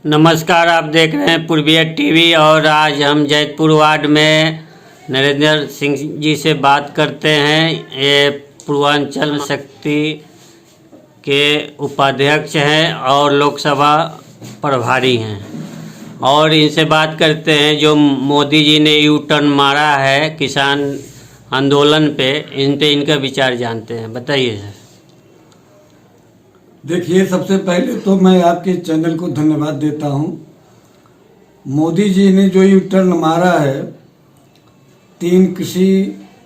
नमस्कार, आप देख रहे हैं पूर्विया टीवी और आज हम जैतपुर वार्ड में नरेंद्र सिंह जी से बात करते हैं। ये पूर्वांचल शक्ति के उपाध्यक्ष हैं और लोकसभा प्रभारी हैं और इनसे बात करते हैं जो मोदी जी ने यू टर्न मारा है किसान आंदोलन पे, इन पे इनका विचार जानते हैं। बताइए सर। देखिए, सबसे पहले तो मैं आपके चैनल को धन्यवाद देता हूं। मोदी जी ने जो यू टर्न मारा है, 3 कृषि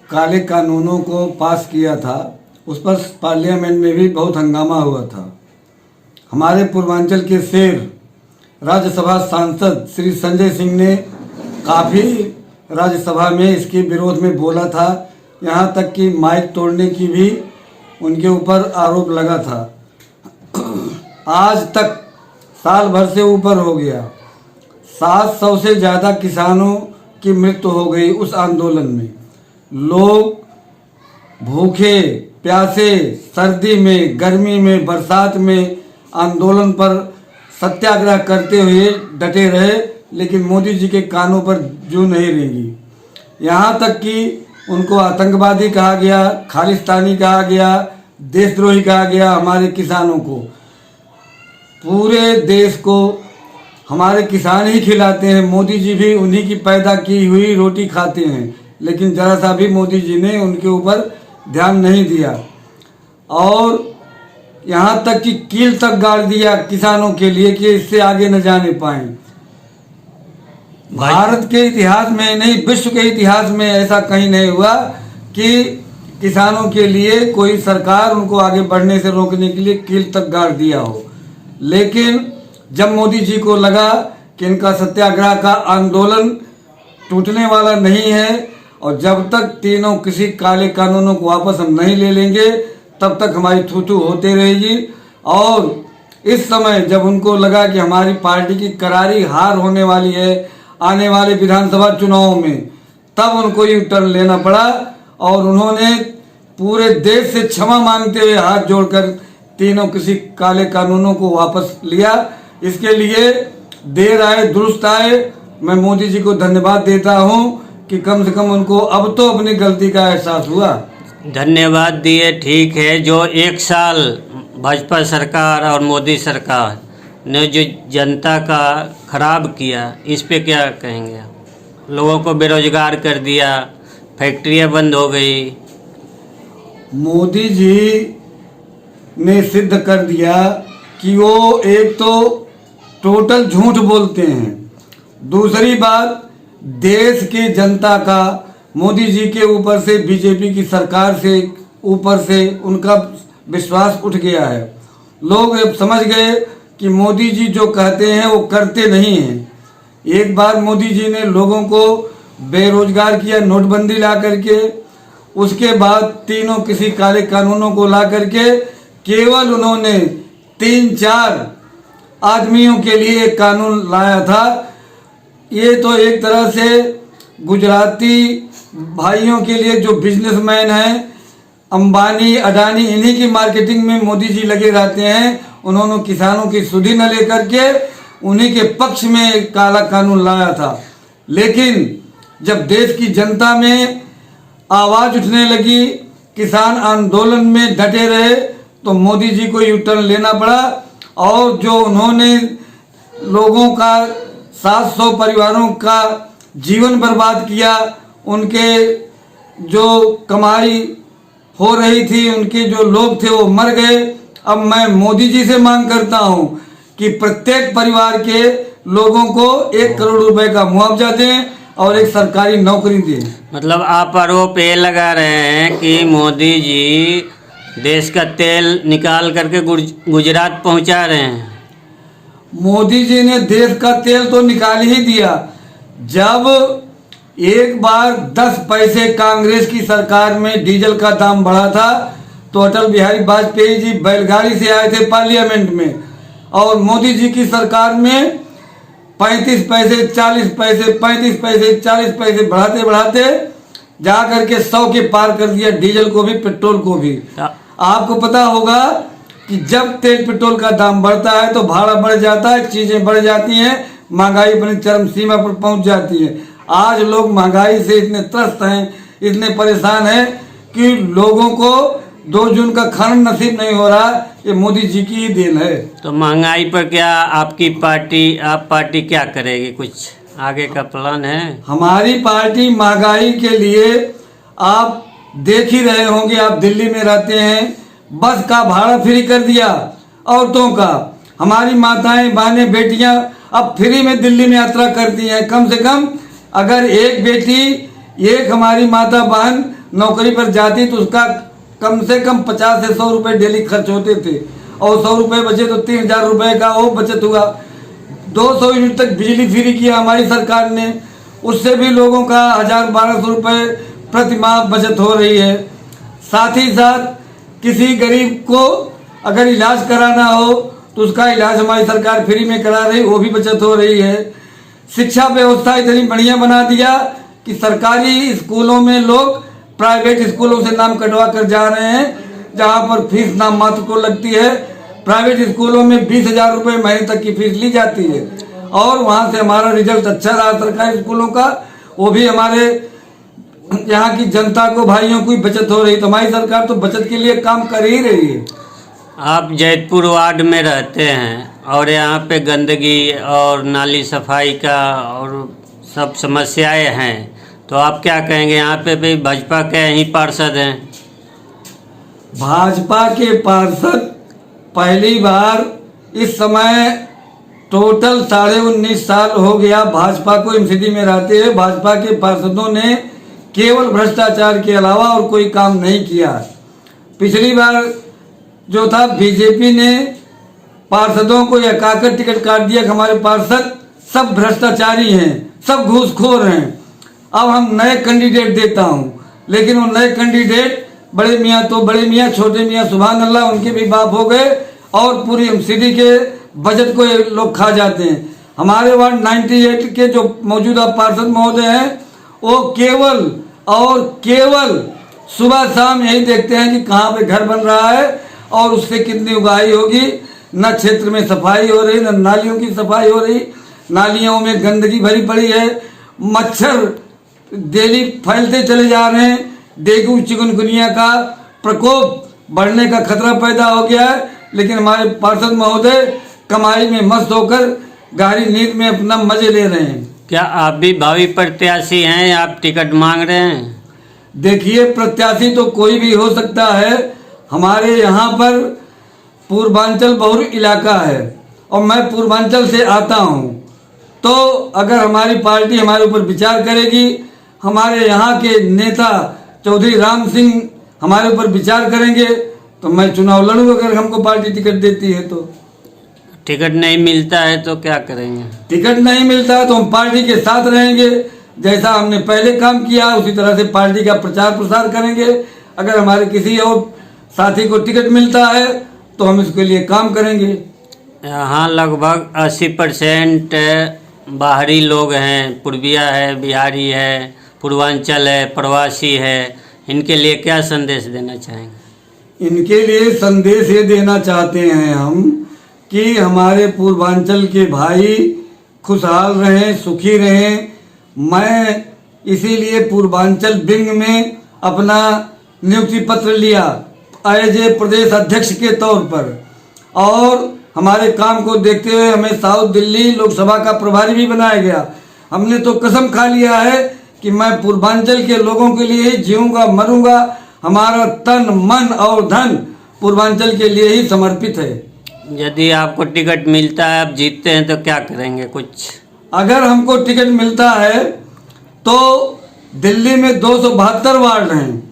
काले कानूनों को पास किया था, उस पर पार्लियामेंट में भी बहुत हंगामा हुआ था। हमारे पूर्वांचल के शेर राज्यसभा सांसद श्री संजय सिंह ने काफ़ी राज्यसभा में इसके विरोध में बोला था, यहाँ तक कि माइक तोड़ने की भी उनके ऊपर आरोप लगा था। आज तक साल भर से ऊपर हो गया, 700 से ज़्यादा किसानों की मृत्यु हो गई उस आंदोलन में। लोग भूखे प्यासे सर्दी में, गर्मी में, बरसात में आंदोलन पर सत्याग्रह करते हुए डटे रहे, लेकिन मोदी जी के कानों पर जूं नहीं रेंगी। यहाँ तक कि उनको आतंकवादी कहा गया, खालिस्तानी कहा गया, देशद्रोही कहा गया। हमारे किसानों को, पूरे देश को हमारे किसान ही खिलाते हैं। मोदी जी भी उन्हीं की पैदा की हुई रोटी खाते हैं, लेकिन जरा सा भी मोदी जी ने उनके ऊपर ध्यान नहीं दिया और यहाँ तक कि कील तक गाड़ दिया किसानों के लिए कि इससे आगे न जाने पाएं। भारत के इतिहास में नहीं, विश्व के इतिहास में ऐसा कहीं नहीं हुआ कि किसानों के लिए कोई सरकार उनको आगे बढ़ने से रोकने के लिए कील तक गाड़ दिया हो। लेकिन जब मोदी जी को लगा कि इनका सत्याग्रह का आंदोलन टूटने वाला नहीं है और जब तक तीनों किसी काले कानूनों को वापस हम नहीं ले लेंगे, तब तक हमारी थू-थू होते रहेगी। और इस समय जब उनको लगा कि हमारी पार्टी की करारी हार होने वाली है आने वाले विधानसभा चुनाव में, तब उनको यू टर्न लेना पड़ा और उन्होंने पूरे देश से क्षमा मांगते हुए हाथ जोड़कर तीनों किसी काले कानूनों को वापस लिया। इसके लिए देर आए दुरुस्त आए, मैं मोदी जी को धन्यवाद देता हूं कि कम से कम उनको अब तो अपनी गलती का एहसास हुआ। धन्यवाद दिए, ठीक है। जो 1 साल भाजपा सरकार और मोदी सरकार ने जो जनता का खराब किया, इस पे क्या कहेंगे? लोगों को बेरोजगार कर दिया, फैक्ट्रियां बंद हो गई। मोदी जी ने सिद्ध कर दिया कि वो एक तो टोटल झूठ बोलते हैं, दूसरी बात देश की जनता का मोदी जी के ऊपर से, बीजेपी की सरकार से ऊपर से उनका विश्वास उठ गया है। लोग अब समझ गए कि मोदी जी जो कहते हैं वो करते नहीं हैं। एक बार मोदी जी ने लोगों को बेरोजगार किया नोटबंदी ला करके, उसके बाद तीनों किसी काले कानूनों को ला करके केवल उन्होंने 3-4 आदमियों के लिए एक कानून लाया था। ये तो एक तरह से गुजराती भाइयों के लिए जो बिजनेसमैन हैं, अंबानी अडानी, इन्हीं की मार्केटिंग में मोदी जी लगे रहते हैं। उन्होंने किसानों की सुधि न लेकर के उन्हीं के पक्ष में एक काला कानून लाया था। लेकिन जब देश की जनता में आवाज उठने लगी, किसान आंदोलन में डटे रहे, तो मोदी जी को यू टर्न लेना पड़ा और जो उन्होंने लोगों का 700 परिवारों का जीवन बर्बाद किया, उनके जो कमाई हो रही थी, उनके जो लोग थे वो मर गए। अब मैं मोदी जी से मांग करता हूं कि प्रत्येक परिवार के लोगों को 1 करोड़ रुपए का मुआवजा दें और एक सरकारी नौकरी दें। मतलब आप आरोप ये लगा रहे हैं कि मोदी जी देश का तेल निकाल करके गुजरात पहुंचा रहे हैं। मोदी जी ने देश का तेल तो निकाल ही दिया। जब एक बार 10 पैसे कांग्रेस की सरकार में डीजल का दाम बढ़ा था, तो अटल बिहारी वाजपेयी जी बैलगाड़ी से आए थे पार्लियामेंट में और मोदी जी की सरकार में 35 पैसे 40 पैसे 35 पैसे 40 पैसे बढ़ाते बढ़ाते जा करके 100 के पार कर दिया, डीजल को भी पेट्रोल को भी। आपको पता होगा कि जब तेल पेट्रोल का दाम बढ़ता है तो भाड़ा बढ़ जाता है, चीजें बढ़ जाती हैं, महंगाई अपनी चरम सीमा पर पहुंच जाती है। आज लोग महंगाई से इतने त्रस्त हैं, इतने परेशान हैं कि लोगों को 2 जून का खाना नसीब नहीं हो रहा। ये मोदी जी की ही देन है। तो महंगाई पर क्या आप पार्टी क्या करेगी? कुछ आगे का प्लान है? हमारी पार्टी महंगाई के लिए, आप देख ही रहे होंगे, आप दिल्ली में रहते हैं, बस का भाड़ा फ्री कर दिया औरतों का। हमारी माताएं बहनें बेटियां अब फ्री में दिल्ली में यात्रा करती हैं। कम से कम अगर एक बेटी, एक हमारी माता बहन नौकरी पर जाती तो उसका कम से कम 50 से 100 रुपए डेली खर्च होते थे, और 100 रुपए बचे तो 3000 रुपए का वो बचत हुआ। 200 यूनिट तक बिजली फ्री किया हमारी सरकार ने, उससे भी लोगों का 1000-1200 रुपए प्रति माह बचत हो रही है। साथ ही साथ किसी गरीब को अगर इलाज कराना हो तो उसका इलाज हमारी सरकार फ्री में करा रही, वो भी बचत हो रही है। शिक्षा व्यवस्था इतनी बढ़िया बना दिया कि सरकारी स्कूलों में लोग प्राइवेट स्कूलों से नाम कटवा कर जा रहे हैं, जहां पर फीस नाम मात्र को लगती है। प्राइवेट स्कूलों में 20,000 रुपए महीने तक की फीस ली जाती है, और वहां से हमारा रिजल्ट अच्छा रहा सरकारी स्कूलों का। वो भी हमारे यहाँ की जनता को, भाइयों को बचत हो रही। तो हमारी सरकार तो बचत के लिए काम कर ही रही है। आप जैतपुर वार्ड में रहते हैं और यहाँ पे गंदगी और नाली सफाई का और सब समस्याएं हैं, तो आप क्या कहेंगे? यहाँ पे भी भाजपा के ही पार्षद हैं। भाजपा के पार्षद पहली बार इस समय टोटल 19.5 साल हो गया भाजपा को एमसीडी में रहते हैं। भाजपा के पार्षदों ने केवल भ्रष्टाचार के अलावा और कोई काम नहीं किया। पिछली बार जो था बीजेपी ने पार्षदों को यह कहकर टिकट काट दिया कि हमारे पार्षद सब भ्रष्टाचारी हैं, सब घूसखोर हैं। अब हम नए कैंडिडेट देता हूँ, लेकिन वो नए कैंडिडेट बड़े मियाँ तो बड़े मियाँ, छोटे मियाँ सुभान अल्लाह उनके भी बाप हो गए, और पूरी एमसीडी के बजट को ये लोग खा जाते हैं। हमारे वार्ड 98 के जो मौजूदा पार्षद महोदय हैं, वो केवल और केवल सुबह शाम यही देखते हैं कि कहाँ पे घर बन रहा है और उससे कितनी उगाही होगी। न क्षेत्र में सफाई हो रही, न नालियों की सफाई हो रही, नालियों में गंदगी भरी पड़ी है, मच्छर डेली फैलते चले जा रहे हैं, डेंगू चिकनगुनिया का प्रकोप बढ़ने का खतरा पैदा हो गया है। लेकिन हमारे पार्षद महोदय कमाई में मस्त होकर गहरी नींद में अपना मजे ले रहे हैं। क्या आप भी भावी प्रत्याशी हैं या आप टिकट मांग रहे हैं? देखिए, प्रत्याशी तो कोई भी हो सकता है। हमारे यहाँ पर पूर्वांचल बहुल इलाका है और मैं पूर्वांचल से आता हूँ, तो अगर हमारी पार्टी हमारे ऊपर विचार करेगी, हमारे यहाँ के नेता चौधरी राम सिंह हमारे ऊपर विचार करेंगे, तो मैं चुनाव लड़ूंगा अगर हमको पार्टी टिकट देती है तो। टिकट नहीं मिलता है तो क्या करेंगे? टिकट नहीं मिलता है तो हम पार्टी के साथ रहेंगे, जैसा हमने पहले काम किया उसी तरह से पार्टी का प्रचार प्रसार करेंगे। अगर हमारे किसी और साथी को टिकट मिलता है तो हम इसके लिए काम करेंगे। यहाँ लगभग 80% बाहरी लोग हैं, पूर्विया है, बिहारी है, पूर्वांचल है, प्रवासी है। इनके लिए क्या संदेश देना चाहेंगे? इनके लिए संदेश ये देना चाहते हैं हम कि हमारे पूर्वांचल के भाई खुशहाल रहें, सुखी रहें। मैं इसीलिए पूर्वांचल विंग में अपना नियुक्ति पत्र लिया एज ए प्रदेश अध्यक्ष के तौर पर, और हमारे काम को देखते हुए हमें साउथ दिल्ली लोकसभा का प्रभारी भी बनाया गया। हमने तो कसम खा लिया है कि मैं पूर्वांचल के लोगों के लिए ही जीऊंगा, मरूंगा। हमारा तन मन और धन पूर्वांचल के लिए ही समर्पित है। यदि आपको टिकट मिलता है, आप जीतते हैं, तो क्या करेंगे? कुछ अगर हमको टिकट मिलता है तो दिल्ली में 272 वार्ड हैं,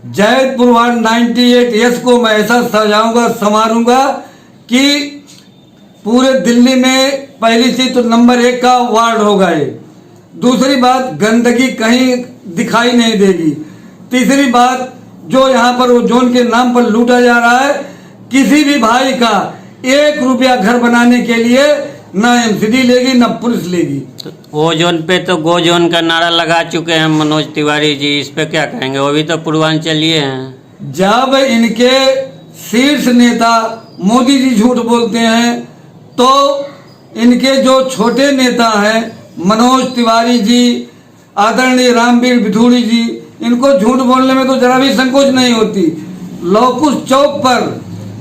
जैतपुर वार्ड 98 को मैं ऐसा सजाऊंगा, संवारूंगा कि पूरे दिल्ली में पहली चीज तो नंबर 1 का वार्ड होगा ये। दूसरी बात, गंदगी कहीं दिखाई नहीं देगी। तीसरी बात, जो यहाँ पर वो जोन के नाम पर लूटा जा रहा है, किसी भी भाई का 1 रुपया घर बनाने के लिए ना एमसीडी लेगी ना पुलिस लेगी। तो वो जोन पे तो गो जोन का नारा लगा चुके हैं मनोज तिवारी जी, इस पे क्या कहेंगे? वो भी तो पूर्वांचलीय हैं। जब इनके शीर्ष नेता मोदी जी झूठ बोलते हैं, तो इनके जो छोटे नेता हैं मनोज तिवारी जी, आदरणीय रामवीर बिथूड़ी जी, इनको झूठ बोलने में तो जरा भी संकोच नहीं होती। लौकुश चौक पर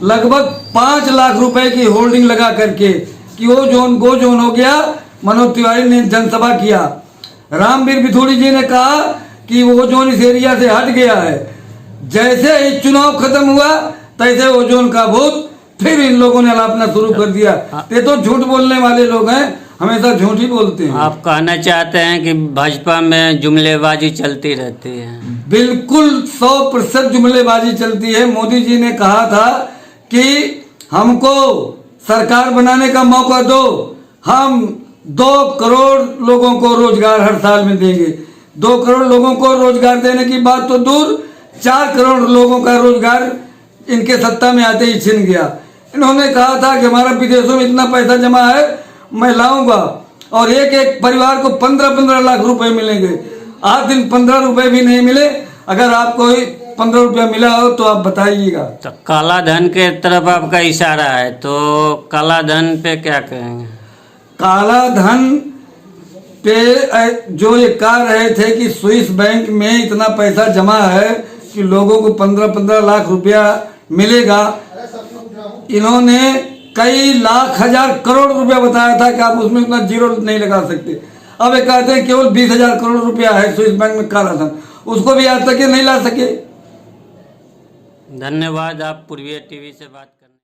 लगभग 5 लाख रुपए की होल्डिंग लगा करके कि वो जोन गो जोन हो गया, मनोज तिवारी ने जनसभा किया। रामवीर बिथूड़ी जी ने कहा कि वो जोन इस एरिया से हट गया है। जैसे ही चुनाव खत्म हुआ तैसे वो जोन का भूत फिर इन लोगों ने अलापना शुरू कर दिया। ये तो झूठ बोलने वाले लोग हैं, हमेशा झूठ ही बोलते हैं। आप कहना चाहते हैं कि भाजपा में जुमलेबाजी चलती रहती है? बिल्कुल 100% जुमलेबाजी चलती है। मोदी जी ने कहा था कि हमको सरकार बनाने का मौका दो, हम 2 करोड़ लोगों को रोजगार हर साल में देंगे। 2 करोड़ लोगों को रोजगार देने की बात तो दूर, 4 करोड़ लोगों का रोजगार इनके सत्ता में आते ही छिन गया। इन्होंने कहा था कि हमारा विदेशों में इतना पैसा जमा है, मैं लाऊंगा और एक एक परिवार को 15-15 लाख रुपए मिलेंगे। आज दिन 15 रुपए भी नहीं मिले। अगर आपको 15 रुपया मिला हो तो आप बताइएगा। तो काला धन के तरफ आपका इशारा है, तो काला धन पे क्या कहेंगे? काला धन पे जो ये कह रहे थे कि स्विस बैंक में इतना पैसा जमा है कि लोगों को 15-15 लाख रुपया मिलेगा, इन्होंने कई लाख हजार करोड़ रुपया बताया था कि आप उसमें इतना जीरो नहीं लगा सकते। अब ये कहते हैं केवल 20,000 करोड़ रुपया है स्विस बैंक में काला धन, उसको भी आज तक ये नहीं ला सके। धन्यवाद, आप पूर्वी टीवी से बात